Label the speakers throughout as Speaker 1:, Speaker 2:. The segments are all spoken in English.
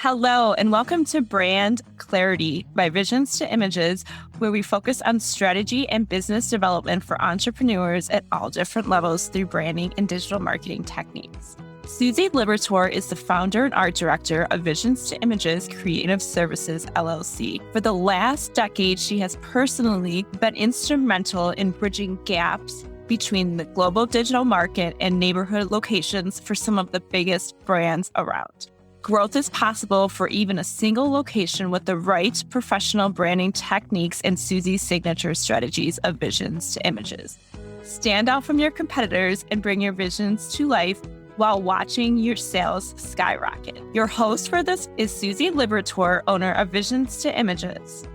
Speaker 1: Hello, and welcome to Brand Clarity by Visions to Images, where we focus on strategy and business development for entrepreneurs at all different levels through branding and digital marketing techniques. Susie Liberatore is the founder and art director of Visions to Images Creative Services, LLC. For the last decade, she has personally been instrumental in bridging gaps between the global digital market and neighborhood locations for some of the biggest brands around. Growth is possible for even a single location with the right professional branding techniques and Susie's signature strategies of Visions to Images. Stand out from your competitors and bring your visions to life while watching your sales skyrocket. Your host for this is Susie Liberatore, owner of Visions to Images.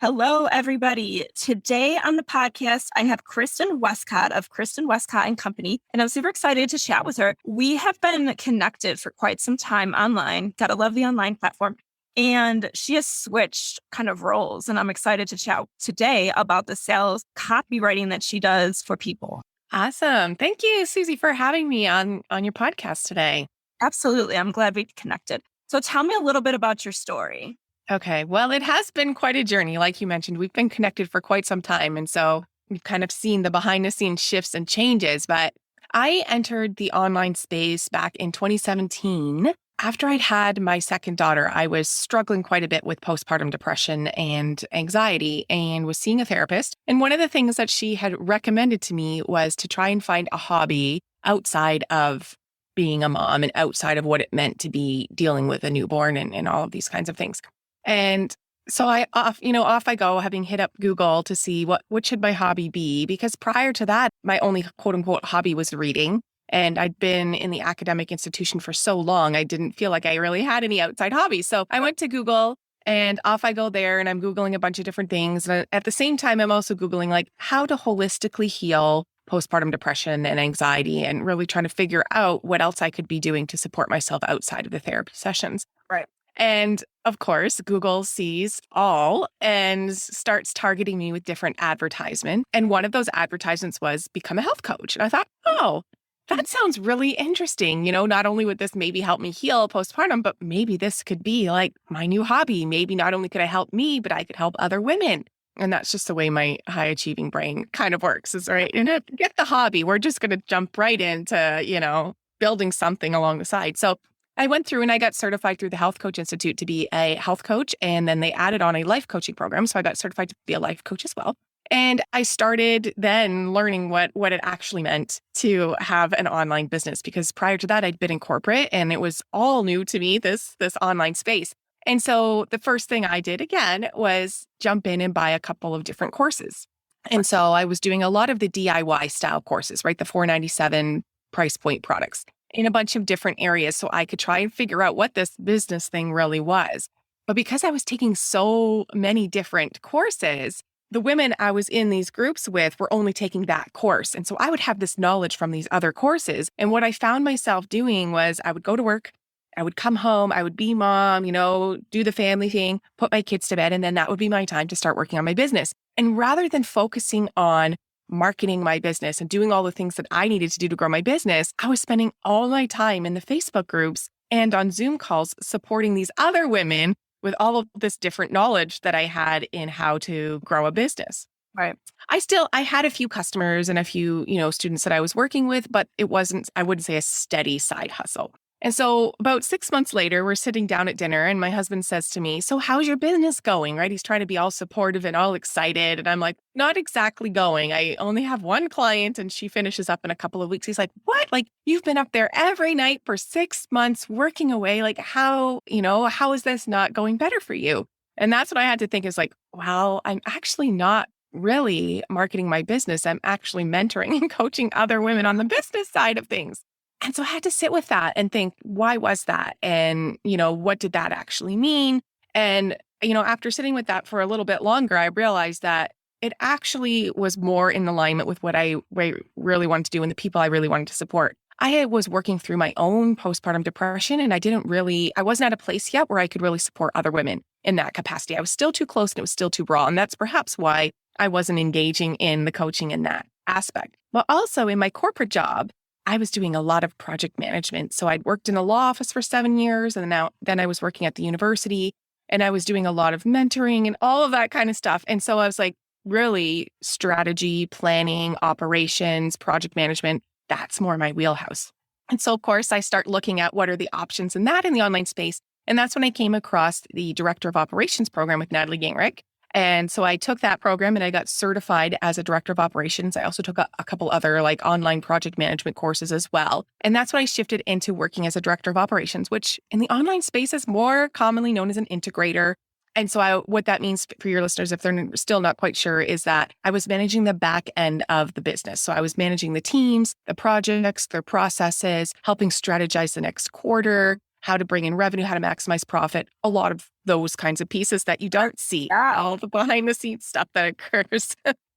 Speaker 1: Hello, everybody. Today on the podcast, I have Kristen Westcott of Kristen Westcott and Company, and I'm super excited to chat with her. We have been connected for quite some time online. Gotta love the online platform. And she has switched kind of roles, and I'm excited to chat today about the sales copywriting that she does for people.
Speaker 2: Awesome. Thank you, Susie, for having me on your podcast today.
Speaker 1: Absolutely. I'm glad we connected. So tell me a little bit about your story.
Speaker 2: Okay. Well, it has been quite a journey. Like you mentioned, we've been connected for quite some time. And so we've kind of seen the behind the scenes shifts and changes. But I entered the online space back in 2017. After I'd had my second daughter, I was struggling quite a bit with postpartum depression and anxiety and was seeing a therapist. And one of the things that she had recommended to me was to try and find a hobby outside of being a mom and outside of what it meant to be dealing with a newborn and all of these kinds of things. And so off I go, having hit up Google to see what should my hobby be? Because prior to that, my only quote unquote hobby was reading. And I'd been in the academic institution for so long, I didn't feel like I really had any outside hobbies. So I went to Google and off I go there and I'm Googling a bunch of different things. And at the same time, I'm also Googling like how to holistically heal postpartum depression and anxiety and really trying to figure out what else I could be doing to support myself outside of the therapy sessions.
Speaker 1: Right.
Speaker 2: And of course, Google sees all and starts targeting me with different advertisement. And one of those advertisements was become a health coach. And I thought, oh, that sounds really interesting. You know, not only would this maybe help me heal postpartum, but maybe this could be like my new hobby. Maybe not only could I help me, but I could help other women. And that's just the way my high achieving brain kind of works is right. And get the hobby. We're just going to jump right into, building something along the side. So I went through and I got certified through the Health Coach Institute to be a health coach. And then they added on a life coaching program. So I got certified to be a life coach as well. And I started then learning what it actually meant to have an online business, because prior to that, I'd been in corporate and it was all new to me, this online space. And so the first thing I did again was jump in and buy a couple of different courses. And so I was doing a lot of the DIY style courses, right? The $497 price point products in a bunch of different areas so I could try and figure out what this business thing really was. But because I was taking so many different courses, the women I was in these groups with were only taking that course. And so I would have this knowledge from these other courses. And what I found myself doing was I would go to work, I would come home, I would be mom, do the family thing, put my kids to bed, and then that would be my time to start working on my business. And rather than focusing on marketing my business and doing all the things that I needed to do to grow my business, I was spending all my time in the Facebook groups and on Zoom calls supporting these other women with all of this different knowledge that I had in how to grow a business.
Speaker 1: Right.
Speaker 2: I had a few customers and a few, students that I was working with, but I wouldn't say a steady side hustle. And so about 6 months later, we're sitting down at dinner and my husband says to me, so how's your business going? Right? He's trying to be all supportive and all excited. And I'm like, not exactly going. I only have one client and she finishes up in a couple of weeks. He's like, what? Like you've been up there every night for 6 months working away. Like how is this not going better for you? And that's what I had to think is like, well, I'm actually not really marketing my business. I'm actually mentoring and coaching other women on the business side of things. And so I had to sit with that and think, why was that? And, what did that actually mean? And, after sitting with that for a little bit longer, I realized that it actually was more in alignment with what I really wanted to do and the people I really wanted to support. I was working through my own postpartum depression and I wasn't at a place yet where I could really support other women in that capacity. I was still too close and it was still too raw. And that's perhaps why I wasn't engaging in the coaching in that aspect. But also in my corporate job, I was doing a lot of project management. So I'd worked in a law office for 7 years, and then I was working at the university, and I was doing a lot of mentoring and all of that kind of stuff. And so I was like, really, strategy, planning, operations, project management, that's more my wheelhouse. And so, of course, I start looking at what are the options in that in the online space. And that's when I came across the Director of Operations program with Natalie Gingrich. And so I took that program and I got certified as a Director of Operations. I also took a couple other like online project management courses as well. And that's when I shifted into working as a Director of Operations, which in the online space is more commonly known as an integrator. And so what that means for your listeners, if they're still not quite sure, is that I was managing the back end of the business. So I was managing the teams, the projects, their processes, helping strategize the next quarter, how to bring in revenue, how to maximize profit, a lot of those kinds of pieces that you don't see, all the behind the scenes stuff that occurs.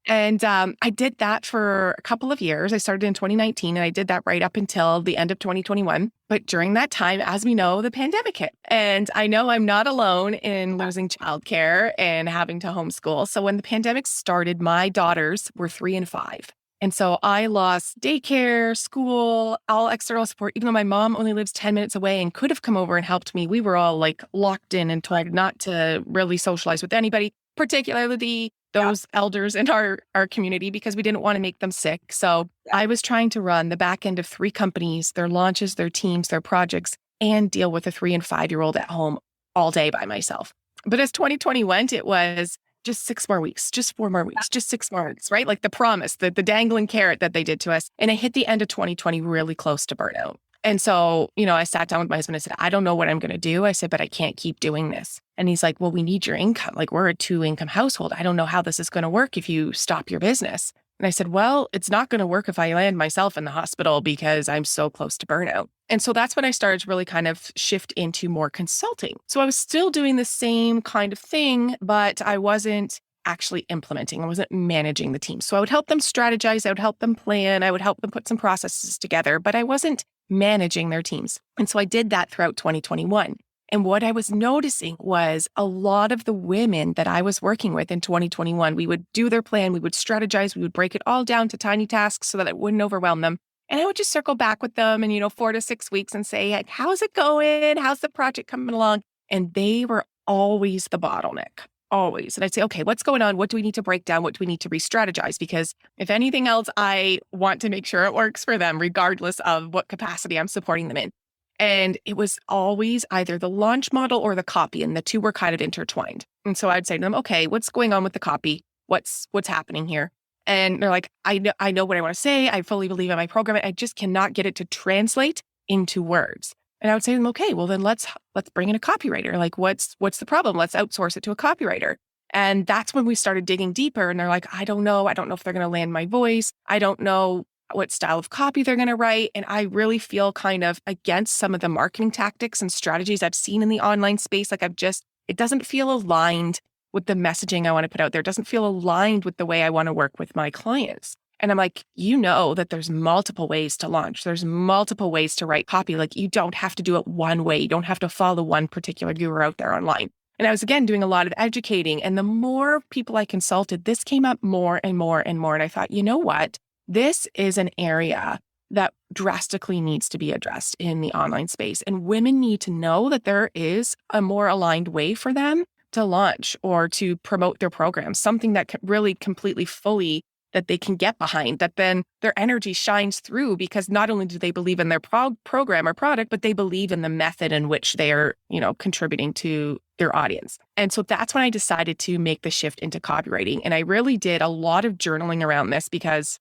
Speaker 2: And I did that for a couple of years. I started in 2019 and I did that right up until the end of 2021. But during that time, as we know, the pandemic hit. And I know I'm not alone in losing childcare and having to homeschool. So when the pandemic started, my daughters were 3 and 5. And so I lost daycare, school, all external support. Even though my mom only lives 10 minutes away and could have come over and helped me, we were all like locked in and told not to really socialize with anybody, particularly those elders in our community, because we didn't want to make them sick. So I was trying to run the back end of 3 companies, their launches, their teams, their projects, and deal with a 3 and 5-year-old at home all day by myself. But as 2020 went, it was just 6 more weeks, just 4 more weeks, just 6 more weeks, right? Like the promise, the dangling carrot that they did to us. And I hit the end of 2020 really close to burnout. And so, I sat down with my husband and said, I don't know what I'm going to do. I said, but I can't keep doing this. And he's like, well, we need your income. Like we're a 2-income household. I don't know how this is going to work if you stop your business. And I said, well, it's not going to work if I land myself in the hospital because I'm so close to burnout. And so that's when I started to really kind of shift into more consulting. So I was still doing the same kind of thing, but I wasn't actually implementing. I wasn't managing the team. So I would help them strategize. I would help them plan. I would help them put some processes together, but I wasn't managing their teams. And so I did that throughout 2021. And what I was noticing was a lot of the women that I was working with in 2021, we would do their plan, we would strategize, we would break it all down to tiny tasks so that it wouldn't overwhelm them. And I would just circle back with them in, 4 to 6 weeks and say, like, how's it going? How's the project coming along? And they were always the bottleneck. Always. And I'd say, okay, what's going on? What do we need to break down? What do we need to re-strategize? Because if anything else, I want to make sure it works for them, regardless of what capacity I'm supporting them in. And it was always either the launch model or the copy, and the two were kind of intertwined. And so I'd say to them, okay, what's going on with the copy? What's happening here? And they're like, I know what I want to say. I fully believe in my program. I just cannot get it to translate into words. And I would say to them, okay, well then let's bring in a copywriter. Like what's the problem? Let's outsource it to a copywriter. And that's when we started digging deeper. And they're like, I don't know if they're going to land my voice. I don't know what style of copy they're going to write. And I really feel kind of against some of the marketing tactics and strategies I've seen in the online space. Like it doesn't feel aligned with the messaging I want to put out there. It doesn't feel aligned with the way I want to work with my clients. And I'm like, that there's multiple ways to launch. There's multiple ways to write copy. Like you don't have to do it one way. You don't have to follow one particular guru out there online. And I was, again, doing a lot of educating. And the more people I consulted, this came up more and more and more. And I thought, you know what? This is an area that drastically needs to be addressed in the online space. And women need to know that there is a more aligned way for them to launch or to promote their programs, something that can really completely fully that they can get behind, that then their energy shines through because not only do they believe in their program or product, but they believe in the method in which they are, contributing to their audience. And so that's when I decided to make the shift into copywriting. And I really did a lot of journaling around this because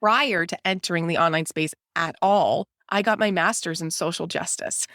Speaker 2: prior to entering the online space at all, I got my master's in social justice.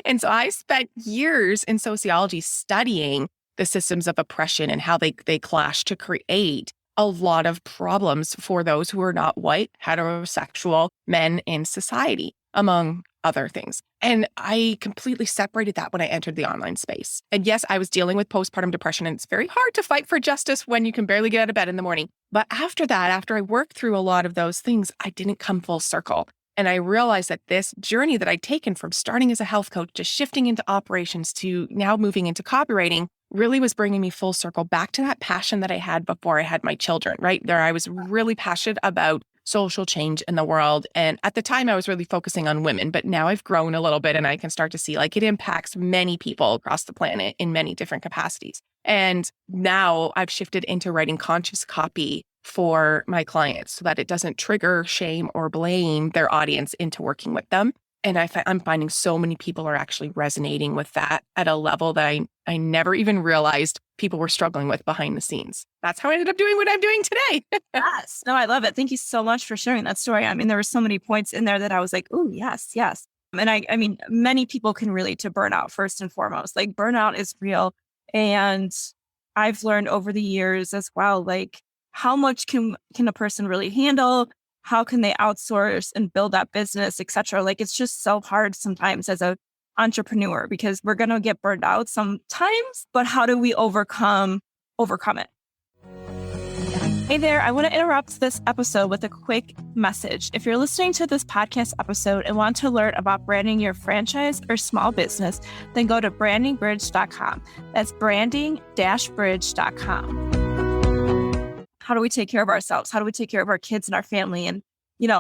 Speaker 2: And so I spent years in sociology studying the systems of oppression and how they clash to create a lot of problems for those who are not white, heterosexual men in society, among other things. And I completely separated that when I entered the online space. And yes, I was dealing with postpartum depression, and it's very hard to fight for justice when you can barely get out of bed in the morning. But after that, after I worked through a lot of those things, I didn't come full circle. And I realized that this journey that I'd taken from starting as a health coach to shifting into operations to now moving into copywriting really was bringing me full circle back to that passion that I had before I had my children, right? There, I was really passionate about social change in the world. And at the time, I was really focusing on women, but now I've grown a little bit and I can start to see like it impacts many people across the planet in many different capacities. And now I've shifted into writing conscious copy for my clients so that it doesn't trigger shame or blame their audience into working with them. And I'm finding so many people are actually resonating with that at a level that I never even realized people were struggling with behind the scenes. That's how I ended up doing what I'm doing today.
Speaker 1: Yes. No, I love it. Thank you so much for sharing that story. I mean, there were so many points in there that I was like, oh, yes, yes. And I mean, many people can relate to burnout first and foremost. Like burnout is real. And I've learned over the years as well, like how much can a person really handle? How can they outsource and build that business, et cetera? Like, it's just so hard sometimes as a entrepreneur because we're going to get burned out sometimes, but how do we overcome it? Hey there, I want to interrupt this episode with a quick message. If you're listening to this podcast episode and want to learn about branding your franchise or small business, then go to brandingbridge.com. That's branding-bridge.com. How do we take care of ourselves? How do we take care of our kids and our family? And,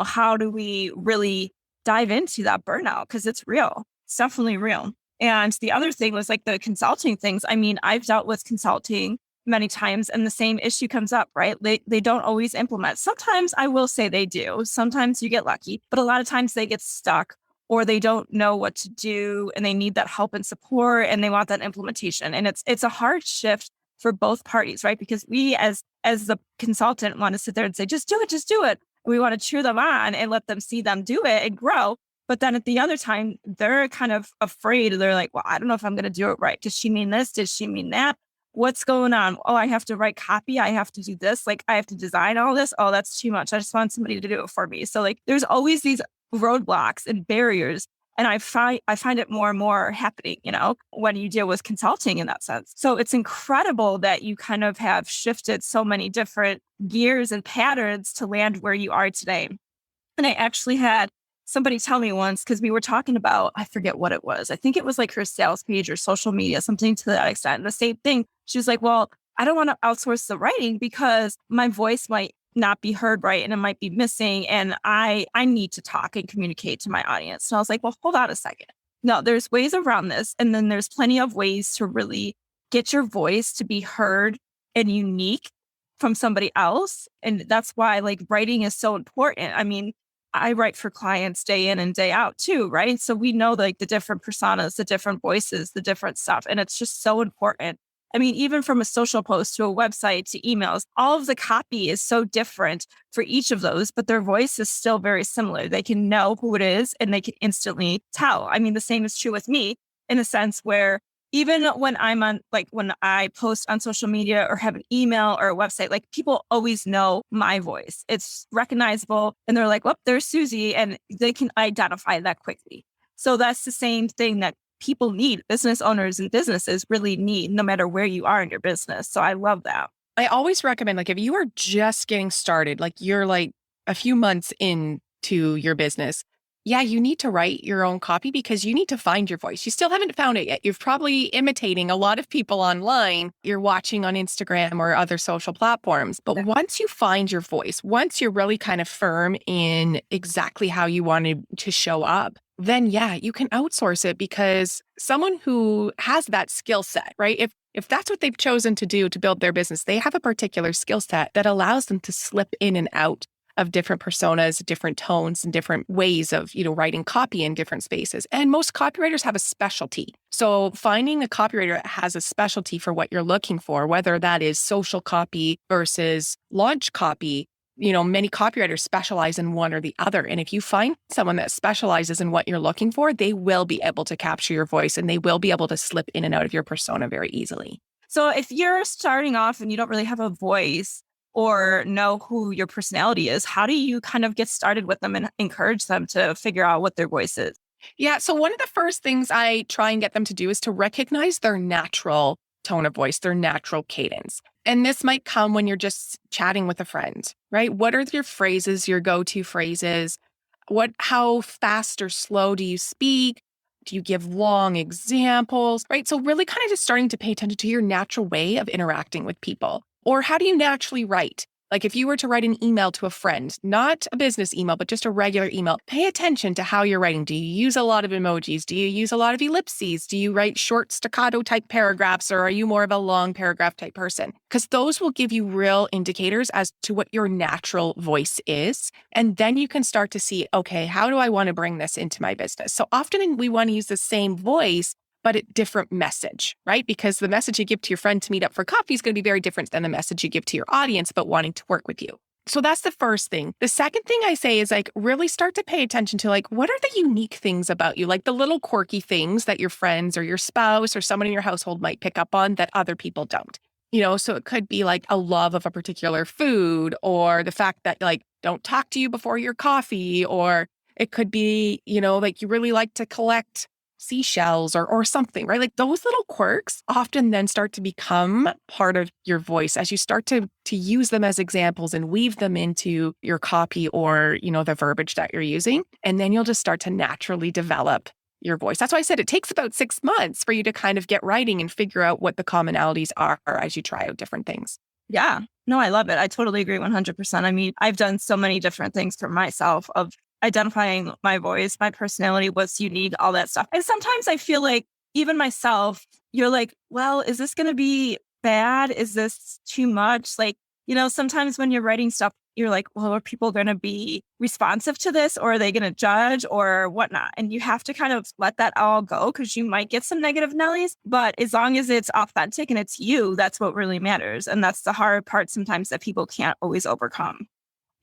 Speaker 1: how do we really dive into that burnout? Because it's real. It's definitely real. And the other thing was like the consulting things. I mean, I've dealt with consulting many times and the same issue comes up, right? They don't always implement. Sometimes I will say they do. Sometimes you get lucky, but a lot of times they get stuck or they don't know what to do and they need that help and support and they want that implementation. And it's a hard shift for both parties, right? Because we as the consultant want to sit there and say, just do it, just do it. We want to cheer them on and let them see them do it and grow. But then at the other time, they're kind of afraid. They're like, well, I don't know if I'm going to do it right. Does she mean this? Does she mean that? What's going on? Oh, I have to write copy. I have to do this. Like I have to design all this. Oh, that's too much. I just want somebody to do it for me. So like there's always these roadblocks and barriers. And I find it more and more happening, when you deal with consulting in that sense. So it's incredible that you kind of have shifted so many different gears and patterns to land where you are today. And I actually had somebody tell me once, because we were talking about, I forget what it was. I think it was like her sales page or social media, something to that extent. And the same thing. She was like, well, I don't want to outsource the writing because my voice might not be heard right and it might be missing. And I need to talk and communicate to my audience. So I was like, well, hold on a second. No, there's ways around this. And then there's plenty of ways to really get your voice to be heard and unique from somebody else. And that's why like writing is so important. I mean, I write for clients day in and day out too, right? So we know like the different personas, the different voices, the different stuff. And it's just so important. I mean, even from a social post to a website to emails, all of the copy is so different for each of those, but their voice is still very similar. They can know who it is and they can instantly tell. I mean, the same is true with me in a sense where even when when I post on social media or have an email or a website, like people always know my voice. It's recognizable and they're like, well, there's Susie, and they can identify that quickly. So that's the same thing that people need, business owners and businesses really need, no matter where you are in your business. So I love that.
Speaker 2: I always recommend, like, if you are just getting started, like you're like a few months into your business, yeah, you need to write your own copy because you need to find your voice. You still haven't found it yet. You're probably imitating a lot of people online. You're watching on Instagram or other social platforms. But once you find your voice, once you're really kind of firm in exactly how you want to show up, then yeah, you can outsource it because someone who has that skill set, right? If that's what they've chosen to do to build their business, they have a particular skill set that allows them to slip in and out of different personas, different tones, and different ways of, writing copy in different spaces. And most copywriters have a specialty. So finding a copywriter that has a specialty for what you're looking for, whether that is social copy versus launch copy, many copywriters specialize in one or the other. And if you find someone that specializes in what you're looking for, they will be able to capture your voice and they will be able to slip in and out of your persona very easily.
Speaker 1: So if you're starting off and you don't really have a voice or know who your personality is, how do you kind of get started with them and encourage them to figure out what their voice is?
Speaker 2: Yeah. So one of the first things I try and get them to do is to recognize their natural tone of voice, their natural cadence. And this might come when you're just chatting with a friend, right? What are your phrases, your go-to phrases? How fast or slow do you speak? Do you give long examples, right? So really kind of just starting to pay attention to your natural way of interacting with people. Or how do you naturally write? Like if you were to write an email to a friend, not a business email, but just a regular email, pay attention to how you're writing. Do you use a lot of emojis? Do you use a lot of ellipses? Do you write short staccato type paragraphs, or are you more of a long paragraph type person? Because those will give you real indicators as to what your natural voice is. And then you can start to see, okay, how do I want to bring this into my business? So often we want to use the same voice, but a different message, right? Because the message you give to your friend to meet up for coffee is going to be very different than the message you give to your audience about wanting to work with you. So that's the first thing. The second thing I say is like, really start to pay attention to like, what are the unique things about you? Like the little quirky things that your friends or your spouse or someone in your household might pick up on that other people don't. So it could be like a love of a particular food, or the fact that like, don't talk to you before your coffee, or it could be, like you really like to collect seashells or something, right? Like those little quirks often then start to become part of your voice as you start to use them as examples and weave them into your copy or, the verbiage that you're using. And then you'll just start to naturally develop your voice. That's why I said it takes about 6 months for you to kind of get writing and figure out what the commonalities are as you try out different things.
Speaker 1: Yeah. No, I love it. I totally agree 100%. I mean, I've done so many different things for myself of identifying my voice, my personality, what's unique, all that stuff. And sometimes I feel like even myself, you're like, well, is this going to be bad? Is this too much? Like, sometimes when you're writing stuff, you're like, well, are people going to be responsive to this, or are they going to judge or whatnot? And you have to kind of let that all go, because you might get some negative Nellies, but as long as it's authentic and it's you, that's what really matters. And that's the hard part sometimes that people can't always overcome.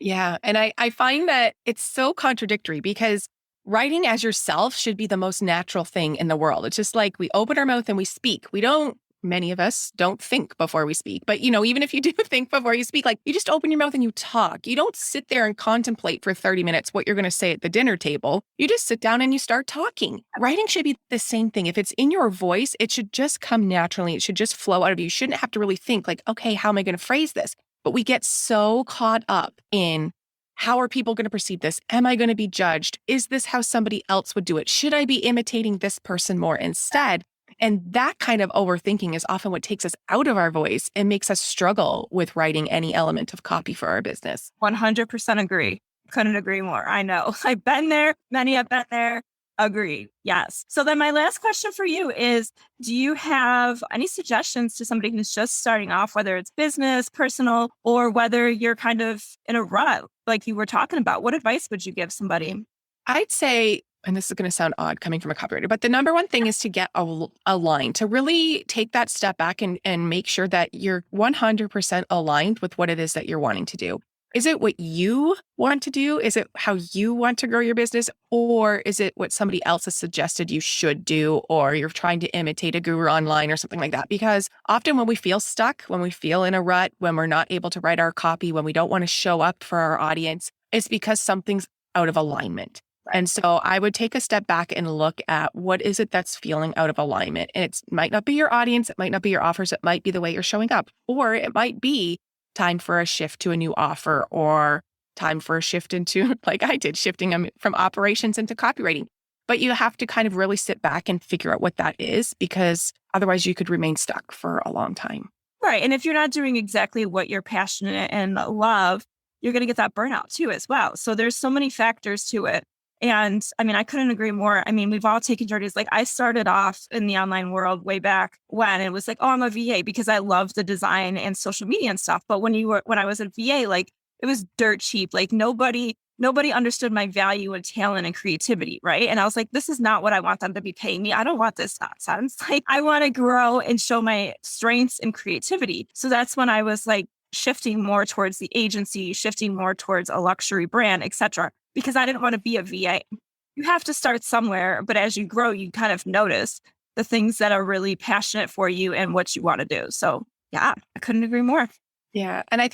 Speaker 2: Yeah. And I find that it's so contradictory, because writing as yourself should be the most natural thing in the world. It's just like we open our mouth and we speak. Many of us don't think before we speak. But, even if you do think before you speak, like you just open your mouth and you talk. You don't sit there and contemplate for 30 minutes what you're going to say at the dinner table. You just sit down and you start talking. Writing should be the same thing. If it's in your voice, it should just come naturally. It should just flow out of you. You shouldn't have to really think like, okay, how am I going to phrase this? But we get so caught up in how are people going to perceive this? Am I going to be judged? Is this how somebody else would do it? Should I be imitating this person more instead? And that kind of overthinking is often what takes us out of our voice and makes us struggle with writing any element of copy for our business.
Speaker 1: 100% agree. Couldn't agree more. I know. I've been there. Many have been there. Agree. Yes. So then my last question for you is, do you have any suggestions to somebody who's just starting off, whether it's business, personal, or whether you're kind of in a rut, like you were talking about? What advice would you give somebody?
Speaker 2: I'd say, and this is going to sound odd coming from a copywriter, but the number one thing is to get aligned, to really take that step back and make sure that you're 100% aligned with what it is that you're wanting to do. Is it what you want to do? Is it how you want to grow your business? Or is it what somebody else has suggested you should do? Or you're trying to imitate a guru online or something like that? Because often when we feel stuck, when we feel in a rut, when we're not able to write our copy, when we don't want to show up for our audience, it's because something's out of alignment. And so I would take a step back and look at what is it that's feeling out of alignment. And it might not be your audience. It might not be your offers. It might be the way you're showing up. Or it might be time for a shift to a new offer, or time for a shift into, like I did, shifting from operations into copywriting. But you have to kind of really sit back and figure out what that is, because otherwise you could remain stuck for a long time.
Speaker 1: Right. And if you're not doing exactly what you're passionate and love, you're going to get that burnout too as well. So there's so many factors to it. And I mean, I couldn't agree more. I mean, we've all taken journeys. Like I started off in the online world way back when it was like, oh, I'm a VA because I love the design and social media and stuff. But when I was a VA, like it was dirt cheap. Like nobody understood my value and talent and creativity. Right. And I was like, this is not what I want them to be paying me. I don't want this nonsense. Like I want to grow and show my strengths and creativity. So that's when I was like shifting more towards the agency, shifting more towards a luxury brand, et cetera, because I didn't want to be a VA. You have to start somewhere, but as you grow, you kind of notice the things that are really passionate for you and what you want to do. So yeah, I couldn't agree more.
Speaker 2: Yeah. And I've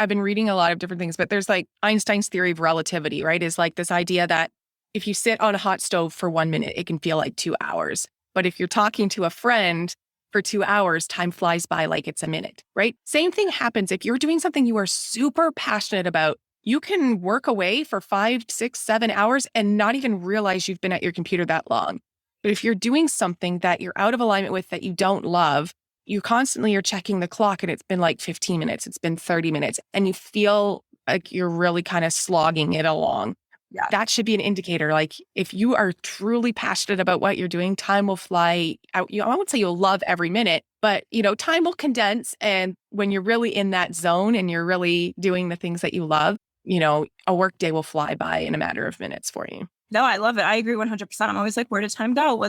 Speaker 2: been reading a lot of different things, but there's like Einstein's theory of relativity, right? Is like this idea that if you sit on a hot stove for 1 minute, it can feel like 2 hours. But if you're talking to a friend for 2 hours, time flies by like it's a minute, right? Same thing happens if you're doing something you are super passionate about. You can work away for 5, 6, 7 hours and not even realize you've been at your computer that long. But if you're doing something that you're out of alignment with, that you don't love, you constantly are checking the clock and it's been like 15 minutes, it's been 30 minutes, and you feel like you're really kind of slogging it along.
Speaker 1: Yeah.
Speaker 2: That should be an indicator. Like if you are truly passionate about what you're doing, time will fly out. I won't say you'll love every minute, but time will condense. And when you're really in that zone and you're really doing the things that you love, a work day will fly by in a matter of minutes for you.
Speaker 1: No, I love it. I agree 100%. I'm always like, where did time go?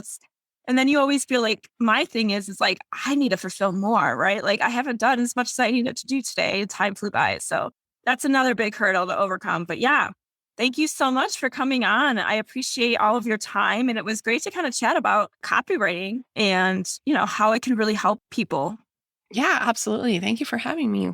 Speaker 1: And then you always feel like my thing is like, I need to fulfill more, right? Like I haven't done as much as I needed to do today. Time flew by. So that's another big hurdle to overcome. But yeah, thank you so much for coming on. I appreciate all of your time. And it was great to kind of chat about copywriting and, how it can really help people.
Speaker 2: Yeah, absolutely. Thank you for having me.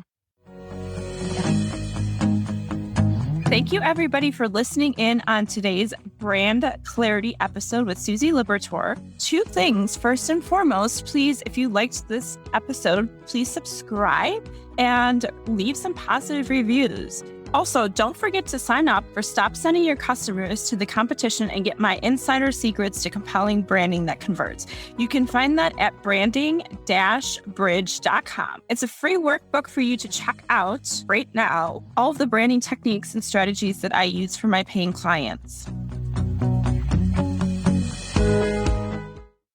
Speaker 1: Thank you, everybody, for listening in on today's Brand Clarity episode with Susie Liberatore. 2 things. First and foremost, please, if you liked this episode, please subscribe and leave some positive reviews. Also, don't forget to sign up for Stop Sending Your Customers to the Competition and get my insider secrets to compelling branding that converts. You can find that at branding-bridge.com. It's a free workbook for you to check out right now, all of the branding techniques and strategies that I use for my paying clients.